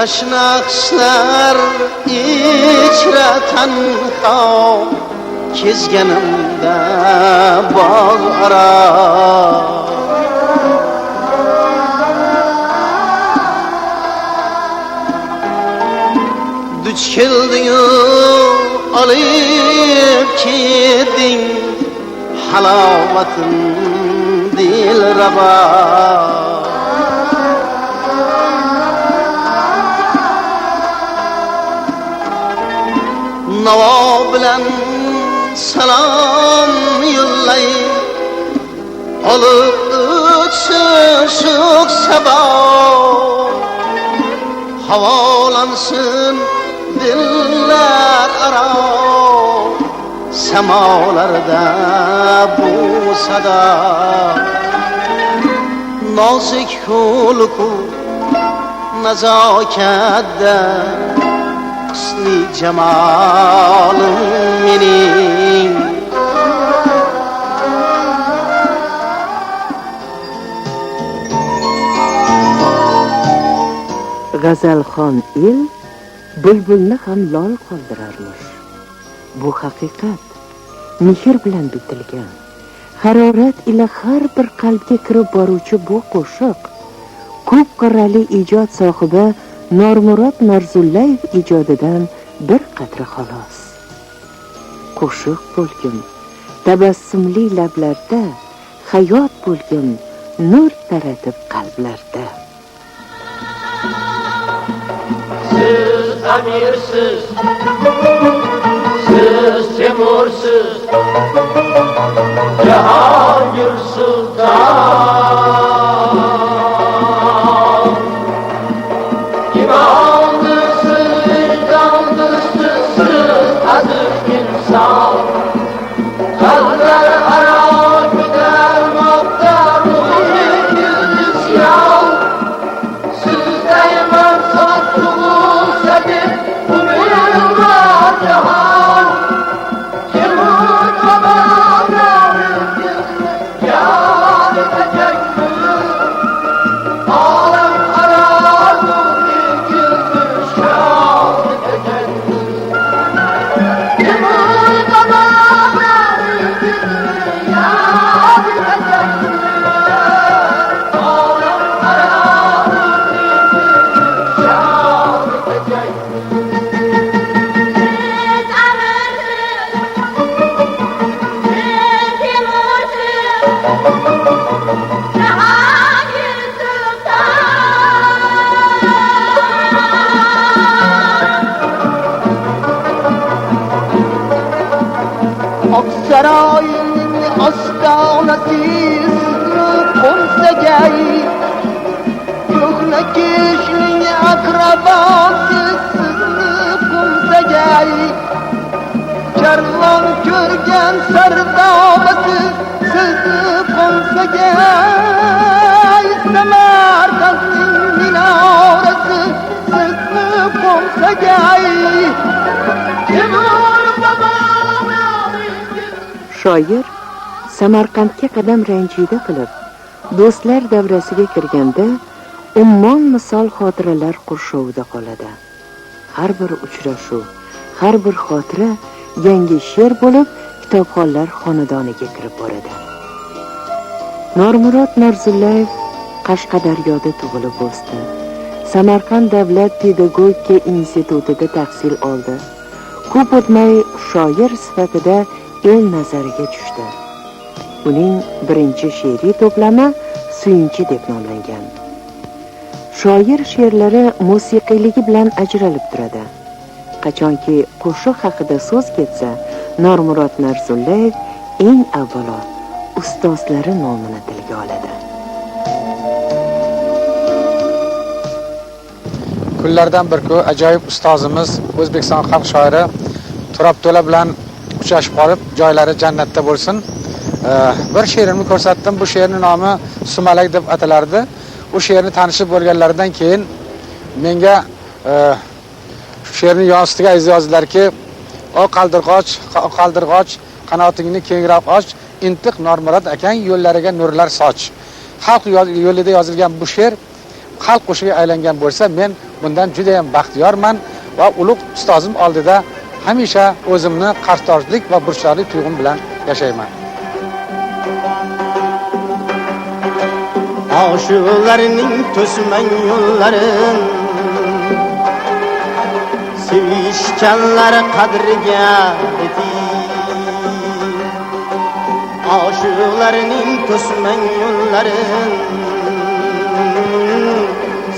tashna qishlar ichra tanho kezganimda bog' aro duch kelding-u olib ketding halovatin dilrabo navo bilan salom yo'llay olib o'tsin shuq sabo havolansin dillar aro samolarda bu sado nozik xulqu nazokatda husni jamolim mening G'azalxon il bulbulni ham lol qoldirarmish. Bu haqiqat mehr bilan bitilgan. Harorat ila har bir qalbga kirib boruvchi bu qo'shiq ko'p qirrali ijod sohibi Normurod Narzullayev ijodidan bir qatra xolos. Qo'shiq bo'lgin, tabassumli lablarda, hayot bo'lgin, nur taratib qalblarda. Siz amirsiz, siz Temursiz, Jahongir Sulton. İmamdısız, vicdandısız, siz aziz insan. Kalpler ara güdermakta ruhi isyan. Siz daima sattuğunuz edip bu mürvat cihan. Timur babana yar edecektir. Alem aradı ilgili şah edecektir. Timur babana yar edecektir. Alem aradı ilgili şah edecektir. Aksaroyning ostonasiz qo'msagay ko'hna kishning aqrabosiz sizni qo'msagay karvon ko'rgan sardobasi sizni qo'msagay Samarqandning minorasi sizni qo'msagay Temur Shoir Samarqandga qadam ranjida qilib, do'stlar davrasiga kirganda ummon misol xotiralar qurshovida qoladi. Har bir uchrashuv, har bir xotira yangi she'r bo'lib kitobxonlar xonadoniga kirib boradi. Normurod Narzullayev Qashqadaryoda tug'ilib o'sdi. Samarqand davlat pedagogika institutida tahsil oldi. Ko'p o'tmay shoir sifatida el nazariga tushdi. Uning birinchi she'riy to'plami Suyunchi deb nomlangan. Shoir she'rlari musiqiyligi bilan ajralib turadi. Qachonki qo'shiq haqida so'z ketsa, Normurod Narzullayev eng avvalo ustozlari nomini tilga oladi. Kunlardan bir kun ajoyib ustozimiz O'zbekiston xalq shoiri Turobto'la bilan uchrashib qolib, joylari jannatda bo'lsin. Bir she'rimni ko'rsatdim. Bu she'rning nomi Sumalak deb atalardi. Bu she'rni tanishib bo'lganlaridan keyin menga she'rning yostiga yozdilarki, "O qaldirg'och, qanotingni kengroq och, intiq Normurod akang yo'llariga nurlar soch." Xalq yo'lida yozilgan bu she'r xalq qo'shiga aylangan bo'lsa, men bundan juda ham baxtiyorman va ulug' ustozim oldida hamisha o'zimni qarzdorlik va burchli tuyg'um bilan yashayman. Aşıqlarning to'sman yo'llarin sevishganlar qadriga yeting. Aşıqlarning to'sman yo'llarin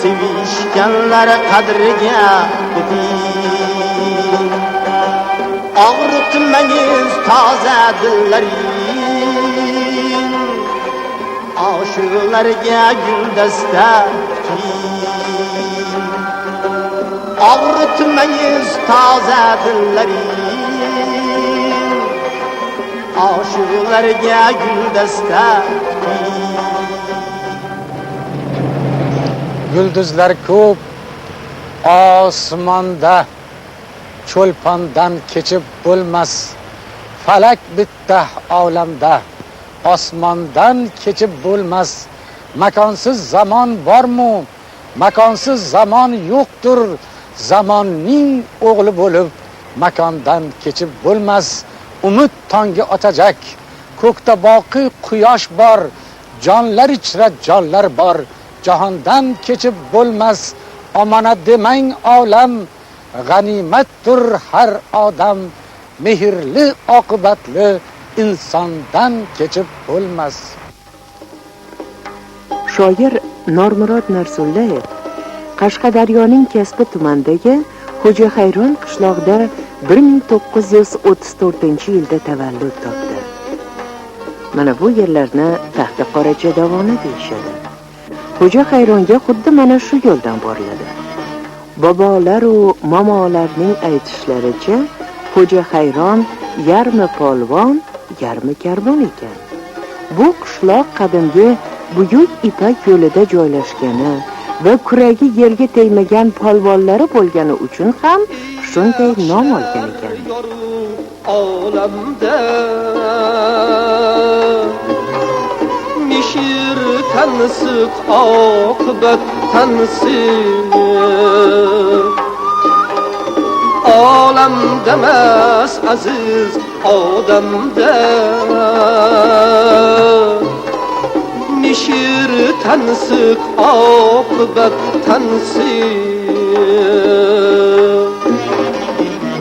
sevishganlar qadriga yeting. Og'ritmangiz toza dillaring, aşıqlarga guldasta tiking. Og'ritmangiz toza dillaring, aşıqlarga guldasta tiking. Yulduzlar ko'p osmonda, cho'lpondan kechib bo'lmas. Falak bitta olamda, osmondan kechib bo'lmas. Makonsiz zamon bormi? Makonsiz zamon yo'qdir. Zamonning o'g'li bo'lib, makondan kechib bo'lmas. Umid tongi otacak. Ko'kda boqiy quyosh bor, jonlar ichra jonlar bor. Jahondan kechib bo'lmas. Omonat demang olam, g'animatdir har odam. Mehrli oqibatli insondan kechib bo'lmas. Shoir Normurod Narsullayev Qashqadaryoning Kasbi tumanidagi Xo'ja Xayron qishlog'ida 1934-yilda tavallud topdi. Mana bu yerlarni Taxta Qoracha dovoni deyishadi. Xo'ja Xayronga xuddi mana shu yo'ldan boriladi. Bobolar va momolarning aytishlaricha Xo'ja Xayron yarmi polvon, yarmi karvon ekan. Bu qishloq qadimgi Buyuk Ipak yo'lida joylashgani va kuragi yerga tegmagan polvonlari bo'lgani uchun ham shunday nom olgan ekan. Olamda mishir tansiq oqibat tansiq. Olamda mas aziz odamda mishir tansiq oqibat tansiq.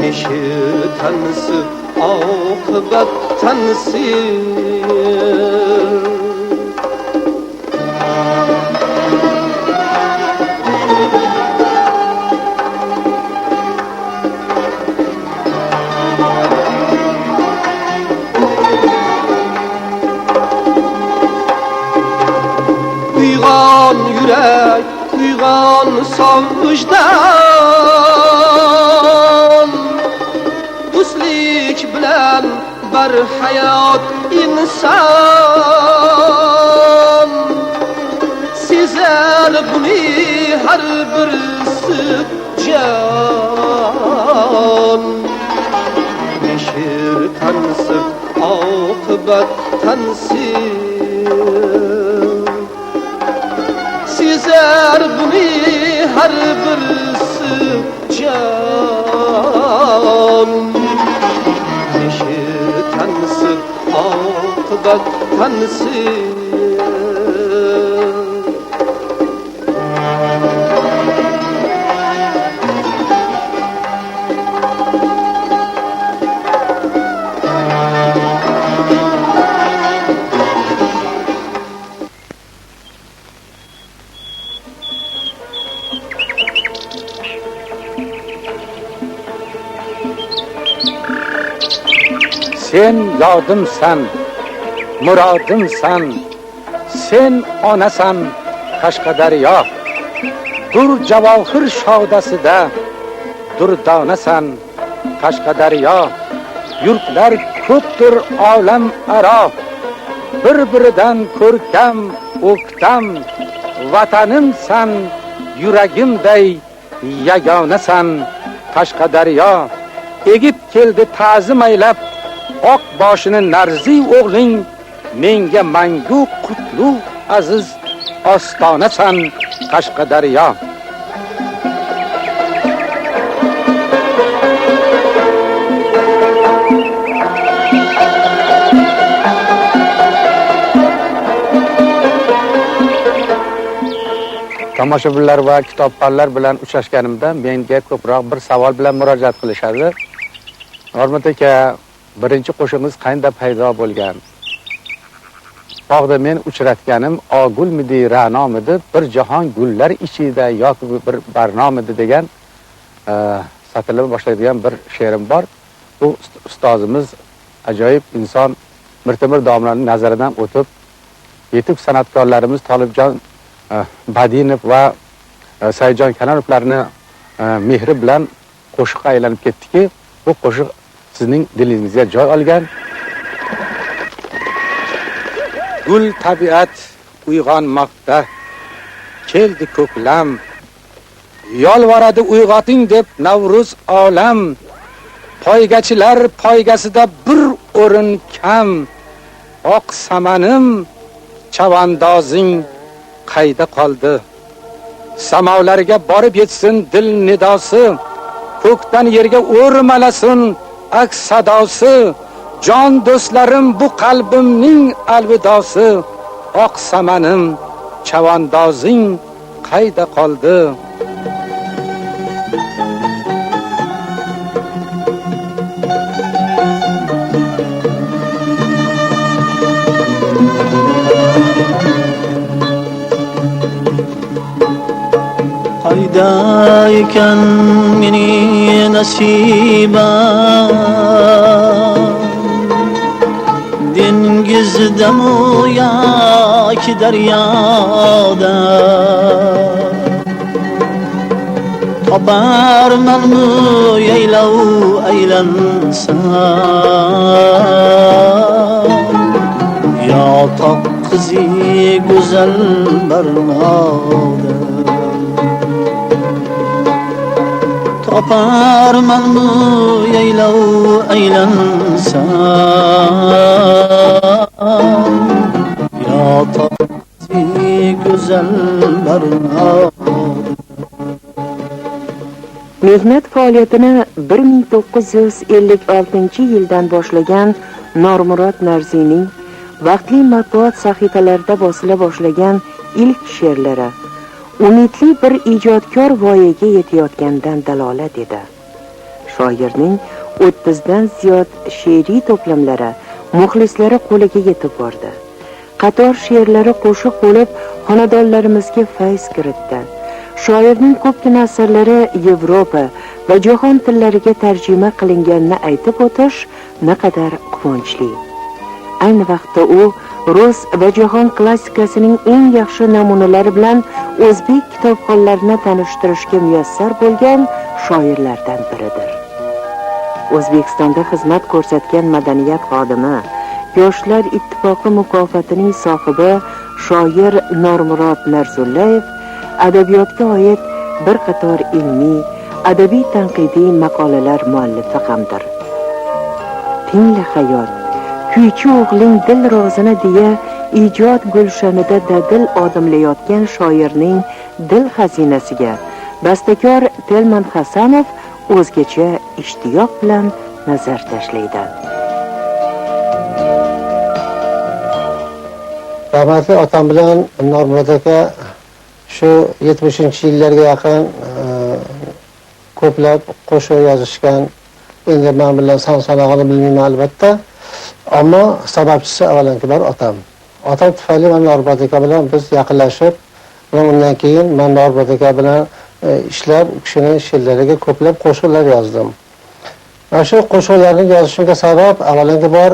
Mishir tansiq oqibat tansiq. Uyg'on yurak, uyg'on sog'ishdan, do'stlik bilan barhayot inson. Sezar buni har birisi jon. Mishir tansiq oqibat tansiq. Sezar buni har birisi jon. Mishir tansiq oqibat tansiq. Sen yodimsan, murodimsan, sen onasan Qashqadaryo. Dur javohir shodasida durdonasan Qashqadaryo. Yurtlar ko'pdir olam aro, bir-biridan ko'rkam, o'ktam. Vatanimsan, yuragimday yagonasan Qashqadaryo. Egib keldi ta'zim aylab, oq boshini narzi o'g'ling, menga mangu qutlug' aziz ostonasan Qashqadaryo. Tomoshabinlar va kitobxonlar bilan uchrashganimda menga ko'proq bir savol bilan murojaat qilishadi. Normat aka, birinchi qo'shig'ingiz qanday paydo bo'lgan? Bog'da men uchratganim ogulmidi, ra'nomidi, bir jahon gullar ichida yoki bir barnomidi degan satrlar boshlaydigan bir she'rim bor. Bu ustozimiz ajoyib inson Mirtemir domlaning nazaridan o'tib, yetuk san'atkorlarimiz Tolibjon Badinov va Saidjon Kananovlarni mehri bilan qo'shiqqa aylanib ketdiki, bu qo'shiq sizning dilingizga joy olgan. Gul tabiat uyg'onmoqda, keldi ko'klam, yolvoradi uyg'oting deb Navruz olam, poygachilar poygasida bir o'rin kam, oq samanim chavandozing qayda qoldi? Samolarga borib yetsin dil nidosi, ko'kdan yerga o'rmalasin aks sadosi, jon do'stlarim bu qalbimning alvidosi, oq samanim chavandozing qayda qoldi? Qayda ekan meni nasibam, dengizdamu yoki daryoda, toparmanmi yaylov aylansam, yo toq qizi go'zal barnoda, toparmanmi yaylov aylansam, yo toqsi go'zal barnoda. Mehnat faoliyatini 1956-yildan boshlagan Normurod Narziyning vaqtli matbuot sahifalarida bosila boshlagan ilk she'rlari umidli bir ijodkor voyaga yetayotgandan dalolat edi. Shoirning 30dan ziyod she'riy to'plamlari muxlislari qo'liga yetib bordi. Qator she'rlari qo'shiq bo'lib xonadonlarimizga fayz kiritdi. Shoirning ko'pgina asarlari Yevropa va jahon tillariga tarjima qilinganini aytib o'tish naqadar quvonchli. Ayni vaqtda u rus va jahon klassikasining eng yaxshi namunalari bilan o'zbek kitobxonlarini tanishtirishga muyassar bo'lgan shoirlardan biridir. O'zbekistonda xizmat ko'rsatgan madaniyat xodimi, Yoshlar ittifoqi mukofotining sohibi shoir Normurod Narzullayev adabiyotga oid bir qator ilmiy, adabiy tanqidiy maqolalar muallifi hamdir. Tingla hayot, kuychi o'g'ling dil rozini deya ijod gulshanida dadil odimlayotgan shoirning dil xazinasiga bastakor Telman Hasanov o'zgacha ishtiyoq bilan nazar tashlaydi. Rahmatli otam bilan Normurod aka shu 70-yillarga yaqin ko'plab qo'shiq yozishgan. Endi men bilan son-sanog'ini bilmayman albatta. Ammo sababchisi avvalambor otam. Otam tufayli men Normurod aka bilan biz yaqinlashib, undan keyin men Normurod aka bilan ishlab, u kishining she'rlariga ko'plab qo'shiqlar yozdim. Mana shu qo'shiqlarni yozishimga sabab avvalambor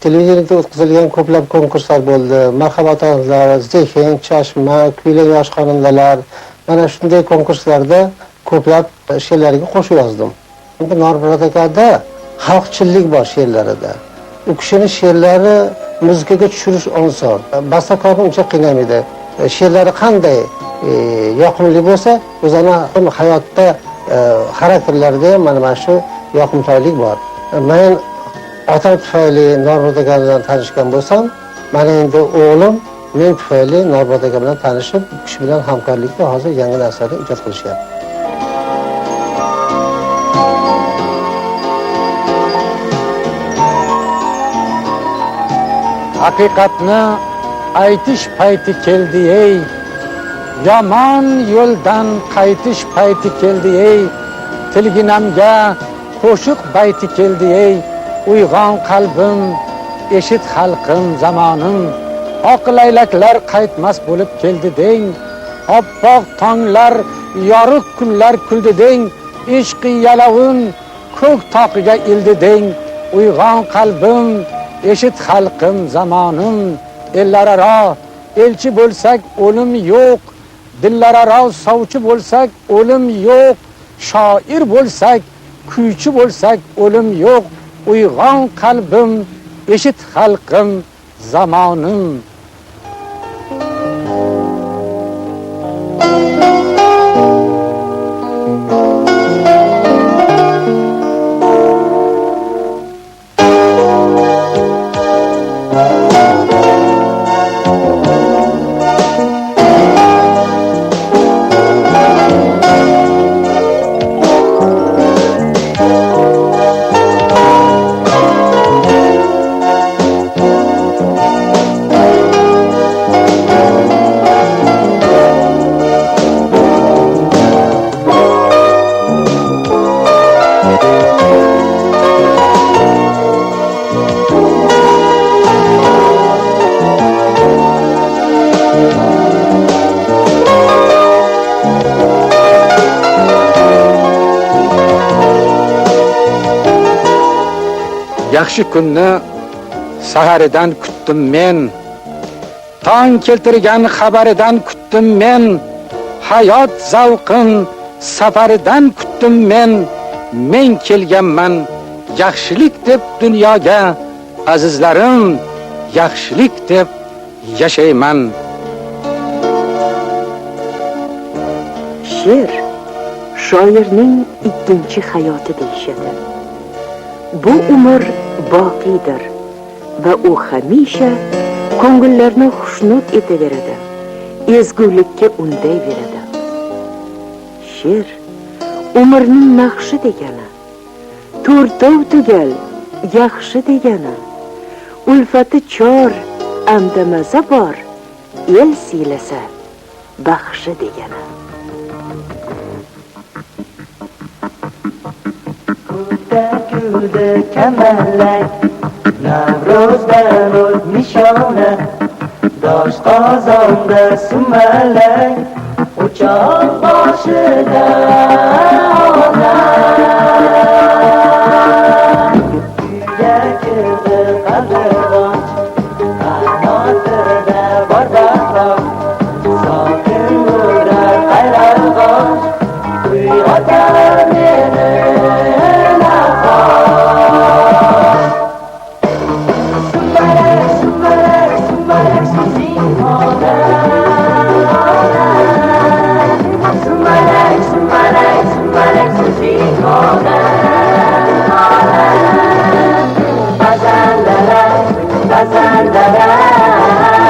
televideniyada o'tkazilgan ko'plab konkurslar bo'ldi. Marhamat onlar, Zexin, Chashma, Kuylar yosh xonandalar. Mana shunday konkurslarda ko'plab she'rlarga qo'shiq yozdim. Endi Normurod akada xalqchillik bor she'rlarida. U kishining she'rlari muzikaga tushirish oson. Bastakorni uncha qiynamaydi. She'rlari qanday yoqimli bo'lsa, o'zini hayotda xarakterlarida ham mana shu yoqimtoylik bor. Men otam tufayli Normurod aka bilan tanishgan bo'lsam, mana endi o'g'lim men tufayli Norbod aka bilan tanishib, u kishi bilan hamkorlikda hozir yangi narsalarni ijod qilishyapti. Haqiqatni aytish payti keldi ey, yomon yo'ldan qaytish payti keldi ey, tilginamga qo'shiq bayti keldi ey, uyg'on qalbim, eshit xalqim zamonim, oq laylaklar qaytmas bo'lib keldi deng, oppoq tonglar, yorug' kunlar kuldi deng, ishqi yalovun ko'k toqiga ildi deng, uyg'on qalbim, eshit xalqim zamonim, ellararo elchi bo'lsak o'lim yo'q, dillararo sovchi bo'lsak o'lim yo'q, shoir bo'lsak, kuychi bo'lsak o'lim yo'q, uyg'on qalbim, eshit xalqim zamonim. Yaxshi kunni saharidan kutdim men, tong keltirgan xabaridan kutdim men, hayot zavqin safaridan kutdim men kelganman yaxshilik deb dunyoga, azizlarim yaxshilik deb yashayman. She'r shoirning ikkinchi hayoti deyishadi. Bu umr boqiydir va u hamisha ko'ngillarni xushnud etaveradi, ezgulikka undayveradi. She'r umrning naqshi degani, to'rtov tugal yaxshi degani, ulfati chor amdamaza bor, el siylasa baxshi degani. Gulda kamalak, Navruzdan o'z nishona, dosh qozonda sumalak, o'choq boshida ona. Uyga kirdi qadrdon, qanotirda bor bahor, sokin bo'lar qayrag'och, uyg'otar meni. Bazandara